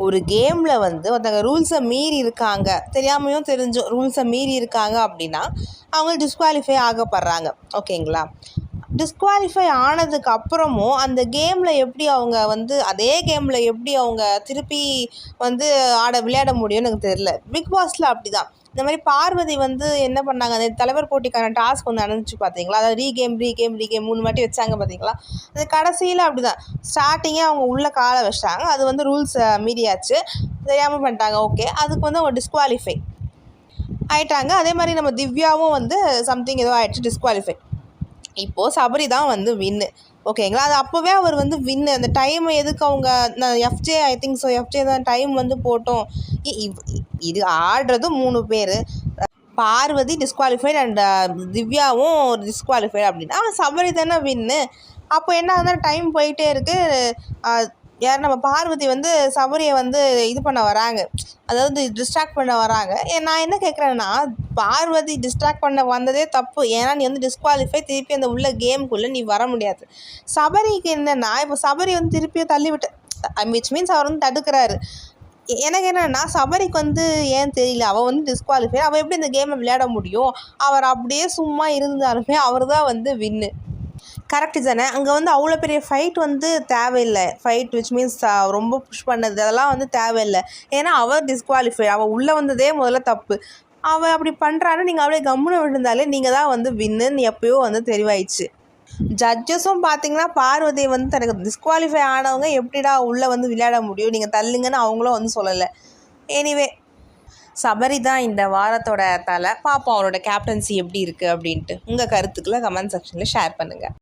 ஒரு கேமில் வந்து ஒருத்தங்க ரூல்ஸை மீறி இருக்காங்க, தெரியாமையும் தெரிஞ்சோ ரூல்ஸை மீறி இருக்காங்க அப்படின்னா அவங்க டிஸ்குவாலிஃபை ஆகப்படுறாங்க. ஓகேங்களா? டிஸ்குவாலிஃபை ஆனதுக்கு அப்புறமும் அந்த கேமில் எப்படி அவங்க வந்து அதே கேமில் எப்படி அவங்க திருப்பி வந்து விளையாட முடியும்னு எனக்கு தெரில. பிக் பாஸில் அப்படி தான். இந்த மாதிரி பார்வதி வந்து என்ன பண்ணாங்க, அந்த தலைவர் போட்டிக்கான டாஸ்க் வந்து நடந்துச்சு பார்த்தீங்களா? அதாவது ரீகேம் 3 வாட்டி வச்சாங்க பார்த்தீங்களா? அது கடைசியில் அப்படி தான். ஸ்டார்டிங்கே அவங்க உள்ளே காலை வச்சிட்டாங்க, அது வந்து ரூல்ஸ் மீறியாச்சு, தெரியாமல் பண்ணிட்டாங்க. ஓகே, அதுக்கு வந்து அவங்க டிஸ்குவாலிஃபை ஆகிட்டாங்க. அதே மாதிரி நம்ம திவ்யாவும் வந்து சம்திங் ஏதோ ஆகிடுச்சு, டிஸ்குவாலிஃபை. இப்போது சபரி தான் வந்து வின்னு. ஓகேங்களா? அது அப்போவே அவர் வந்து வின்னு. அந்த டைமை எதுக்கு அவங்க FJ I think so FJ தான் டைம் வந்து போட்டோம். இது ஆடுறது 3 பேர், பார்வதி டிஸ்குவாலிஃபைட் அண்ட் திவ்யாவும் டிஸ்குவாலிஃபைட் அப்படின்னா சபரி தானே வின்னு. அப்போ என்ன ஆகுதுன்னா டைம் போயிட்டே இருக்குது. யார் நம்ம பார்வதி வந்து சபரியை வந்து இது பண்ண வராங்க, அதாவது டிஸ்ட்ராக்ட் பண்ண வராங்க. நான் என்ன கேட்குறேன்னா, பார்வதி டிஸ்ட்ராக்ட் பண்ண வந்ததே தப்பு. ஏன்னா நீ வந்து டிஸ்குவாலிஃபை, திருப்பி அந்த உள்ள கேமுக்குள்ளே நீ வர முடியாது. சபரிக்கு என்னென்னா, இப்போ சபரி வந்து திருப்பியும் தள்ளிவிட்டு விச் மீன்ஸ் அவர் வந்து தடுக்கிறாரு. எனக்கு என்னென்னா, சபரிக்கு வந்து ஏன் தெரியல, அவள் வந்து டிஸ்குவாலிஃபை, அவள் எப்படி இந்த கேமை விளையாட முடியும்? அவர் அப்படியே சும்மா இருந்தாலுமே அவர் தான் வந்து வின்னு. கரெக்டு தானே? அங்கே வந்து அவ்வளோ பெரிய ஃபைட் வந்து தேவையில்லை. ஃபைட் விச் மீன்ஸ் ரொம்ப புஷ் பண்ணது அதெல்லாம் வந்து தேவையில்லை. ஏன்னா அவள் டிஸ்குவாலிஃபை, அவள் உள்ளே வந்ததே முதல்ல தப்பு. அவள் அப்படி பண்ணுறான்னு நீங்கள் அப்படியே கம்முன்னு விழுந்தாலே நீங்கள் தான் வந்து வின்னுன்னு எப்போயோ வந்து தெரிவாயிடுச்சு. ஜட்ஜஸும் பார்த்தீங்கன்னா பார்வதியை வந்து தனக்கு டிஸ்குவாலிஃபை ஆனவங்க எப்படிடா உள்ளே வந்து விளையாட முடியும், நீங்கள் தள்ளுங்கன்னு அவங்களும் வந்து சொல்லலை. எனிவே, சபரி தான் இந்த வாரத்தோட தலை. பார்ப்போம் அவரோட கேப்டன்சி எப்படி இருக்குது அப்படின்ட்டு. உங்கள் கருத்துக்களை கமெண்ட் செக்ஷனில் ஷேர் பண்ணுங்கள்.